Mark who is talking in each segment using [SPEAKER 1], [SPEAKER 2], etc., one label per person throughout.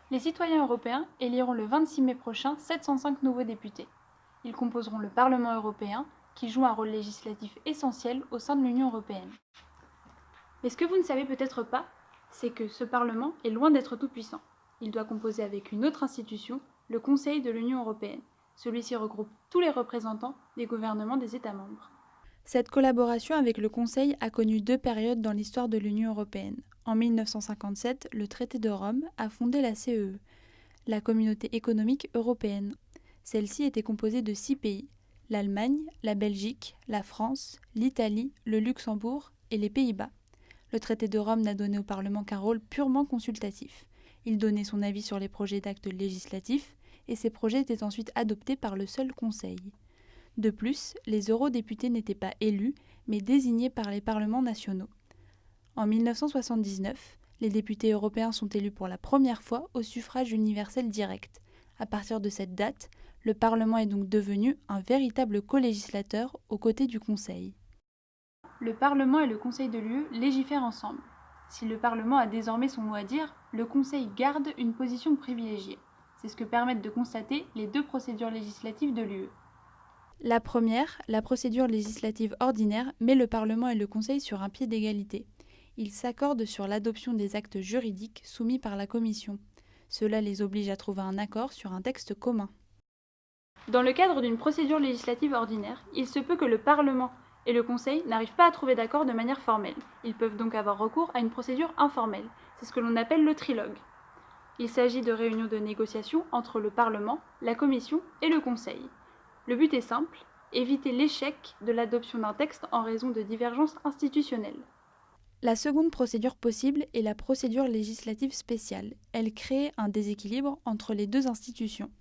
[SPEAKER 1] Les citoyens européens éliront le 26 mai prochain 705 nouveaux députés. Ils composeront le Parlement européen, qui joue un rôle législatif essentiel au sein de l'Union européenne. Mais ce que vous ne savez peut-être pas, c'est que ce Parlement est loin d'être tout-puissant. Il doit composer avec une autre institution, le Conseil de l'Union européenne. Celui-ci regroupe tous les représentants des gouvernements des États membres. Cette collaboration avec le Conseil a connu deux périodes dans l'histoire de l'Union européenne. En 1957, le traité de Rome a fondé la CEE, la Communauté économique européenne. Celle-ci était composée de 6 pays, l'Allemagne, la Belgique, la France, l'Italie, le Luxembourg et les Pays-Bas. Le traité de Rome n'a donné au Parlement qu'un rôle purement consultatif. Il donnait son avis sur les projets d'actes législatifs et ces projets étaient ensuite adoptés par le seul Conseil. De plus, les eurodéputés n'étaient pas élus, mais désignés par les parlements nationaux. En 1979, les députés européens sont élus pour la première fois au suffrage universel direct. À partir de cette date, le Parlement est donc devenu un véritable colégislateur aux côtés du Conseil. Le Parlement et le Conseil de l'UE légifèrent ensemble. Si le Parlement a désormais son mot à dire, le Conseil garde une position privilégiée. C'est ce que permettent de constater les deux procédures législatives de l'UE. La première, la procédure législative ordinaire, met le Parlement et le Conseil sur un pied d'égalité. Ils s'accordent sur l'adoption des actes juridiques soumis par la Commission. Cela les oblige à trouver un accord sur un texte commun. Dans le cadre d'une procédure législative ordinaire, il se peut que le Parlement et le Conseil n'arrivent pas à trouver d'accord de manière formelle. Ils peuvent donc avoir recours à une procédure informelle. C'est ce que l'on appelle le trilogue. Il s'agit de réunions de négociation entre le Parlement, la Commission et le Conseil. Le but est simple, éviter l'échec de l'adoption d'un texte en raison de divergences institutionnelles. La seconde procédure possible est la procédure législative spéciale. Elle crée un déséquilibre entre les deux institutions.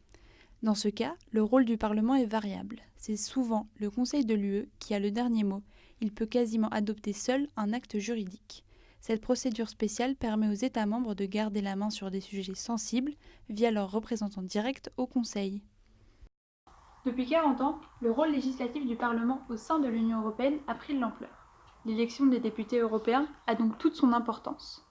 [SPEAKER 1] Dans ce cas, le rôle du Parlement est variable. C'est souvent le Conseil de l'UE qui a le dernier mot. Il peut quasiment adopter seul un acte juridique. Cette procédure spéciale permet aux États membres de garder la main sur des sujets sensibles via leurs représentants directs au Conseil. Depuis 40 ans, le rôle législatif du Parlement au sein de l'Union européenne a pris de l'ampleur. L'élection des députés européens a donc toute son importance.